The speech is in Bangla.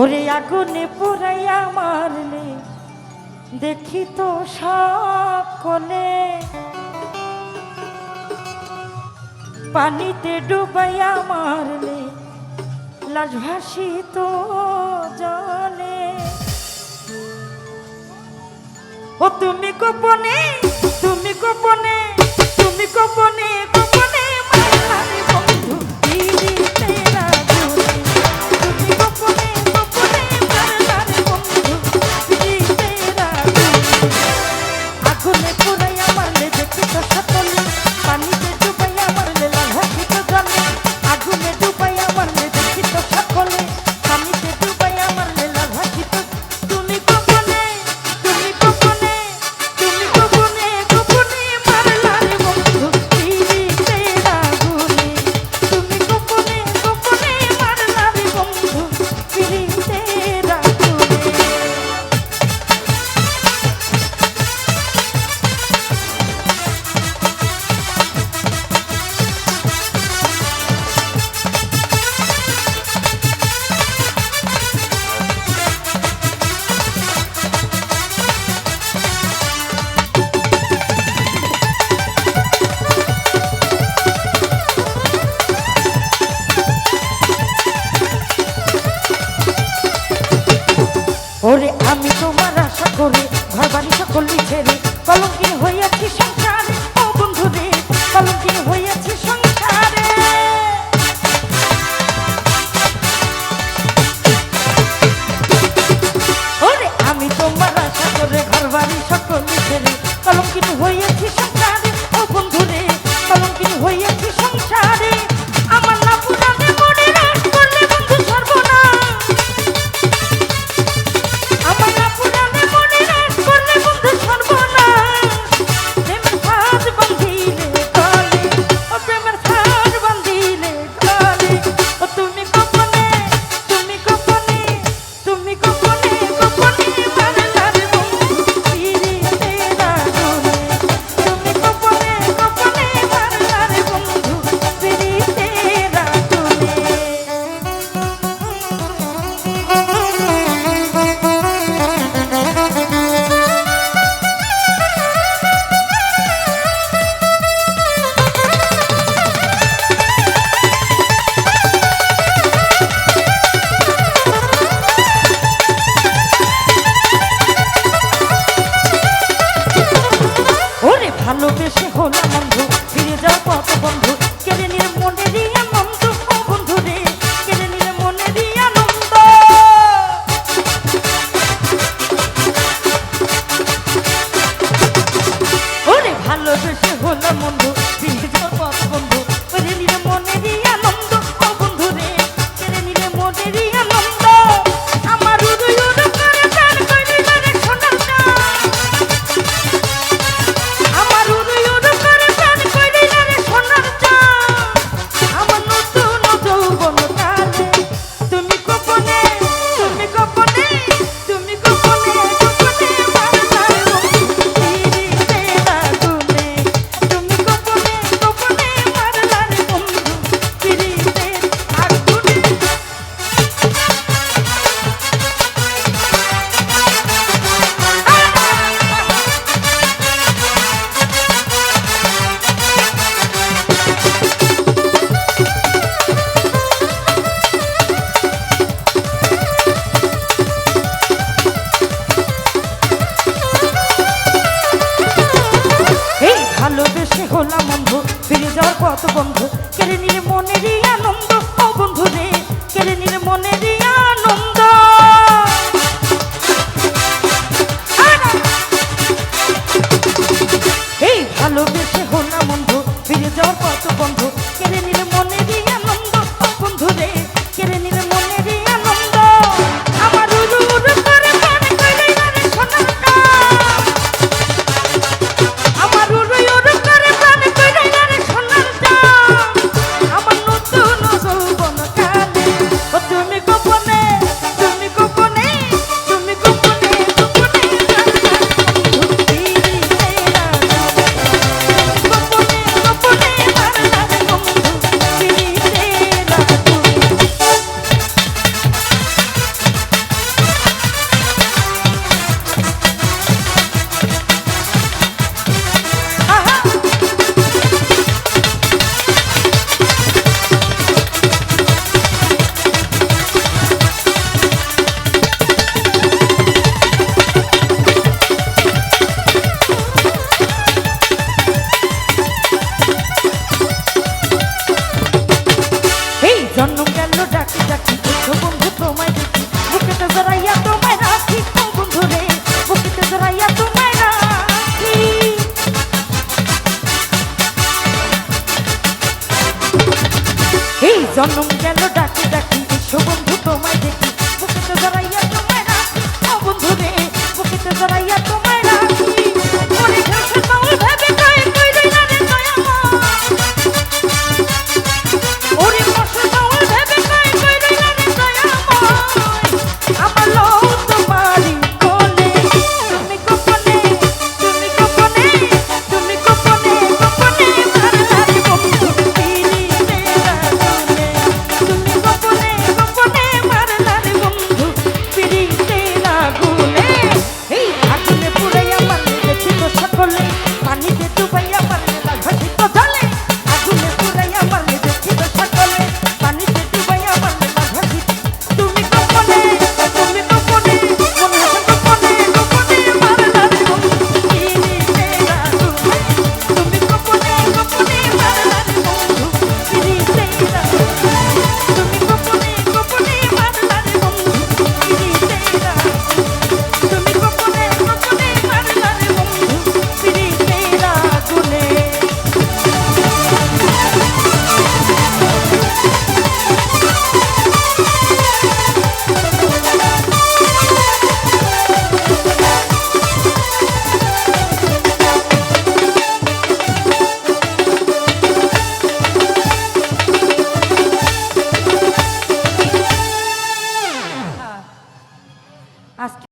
ওরে আগুনে পোড়াইয়া মারলে দেখি তো সকলে, পানিতে ডুবাইয়া মারলে লাশ ভাসিত জলে। ও তুমি গোপনে, তুমি গোপনে, তুমি গোপনে গোপনে মারলে বন্ধু পিরিতে আগুনে। তুমি গোপনে গোপনে মারলে বন্ধু পিরিতে আগুনে। আগুনে পোড়াইয়া মারলে দেখি তো সকলে, পানিতে ডুবাইয়া মারলে লাশ ভাসিত জলে। আগুনে ডুবাইয়া মারলে দেখি তো সকলে, পানিতে ডুবাইয়া মারলে লাশ ভাসিত। তুমি গোপনে, তুমি গোপনে, তুমি গোপনে গোপনে মারলে বন্ধু পিরিতে আগুনে। তুমি গোপনে গোপনে মারলে বন্ধু পিরিতে আগুনে। ওরে আমি তোমার আশা করে ঘর বাড়ি সকলি ছেড়ে কলঙ্কিনী হইয়াছি সংসারে। ও বন্ধু রে কলঙ্কিনী হইয়াছি সংসারে। ওরে আমি তোমার আশা করে ঘর বাড়ি সকলি ছেড়ে কলঙ্কিনী হইয়াছি সংসারে। ও বন্ধু রে কলঙ্কিনী হইয়াছি সংসারে। আমার না পুরানে মনে রাখ করলে বন্ধু সর্বনাশ। আমার না পুরানে মনে রাখ করলে বন্ধু সর্বনাশ। প্রেমের ফাঁদ বান্ধিলে গলে, ও প্রেমের ফাঁদ বান্ধিলে গলে। ও তুমি গোপনে, তুমি গোপনে, তুমি গোপনে গোপনে মারলে বন্ধু পিরিতে আগুনে। তুমি গোপনে গোপনে মারলে বন্ধু পিরিতে আগুনে। ওরে ভালোবেসে হলাম বন্ধু ফিরে যাও কত বন্ধু কেড়ে নিলে মনেরই আনন্দ। ও বন্ধু রে কেড়ে নিলে মনেরই আনন্দ। ওরে ভালোবেসে হলাম বন্ধু ফিরে যাও কত বন্ধু কেড়ে নিলে মনেরই আনন্দ। ও বন্ধু রে কেড়ে নিলে মনেরই আনন্দ। আমার উড়ু উড়ু করে প্রাণ কইরিলা রে সোনার চাঁদ। আমার উড়ু উড়ু করে প্রাণ কইরিলা রে সোনার চাঁদ। আমার নতুন যৌবন কালে তুমি গোপনে, তুমি গোপনে, তুমি গোপনে গোপনে মারলে বন্ধু পিরিতে আগুনে। তুমি গোপনে গোপনে মারলে বন্ধু পিরিতে আগুনে। এই ভালোবেসে হলাম বন্ধু ফিরে যাওয়ার কত বন্ধু কেড়ে নিলে মনেরই আনন্দ। ও বন্ধু রে কেড়ে নিলে মনেরই আনন্দ। এই ভালোবেসে হলাম বন্ধু ফিরে যাওয়ার কত বন্ধু কেড়ে নিলে মনেরই আনন্দ। ও বন্ধু রে কেড়ে নিলে মনেরই আনন্দ। আমার উড়ু উড়ু করে প্রাণ কইরিলা রে সোনার চাঁদ। আমার উড়ু উড়ু করে প্রাণ কইরিলা রে সোনার চাঁদ। আমার নতুন যৌবন কালে ও তুমি গোপনে, তুমি গোপনে, তুমি গোপনে গোপনে মারলে বন্ধু পিরিতে আগুনে। জনম গেল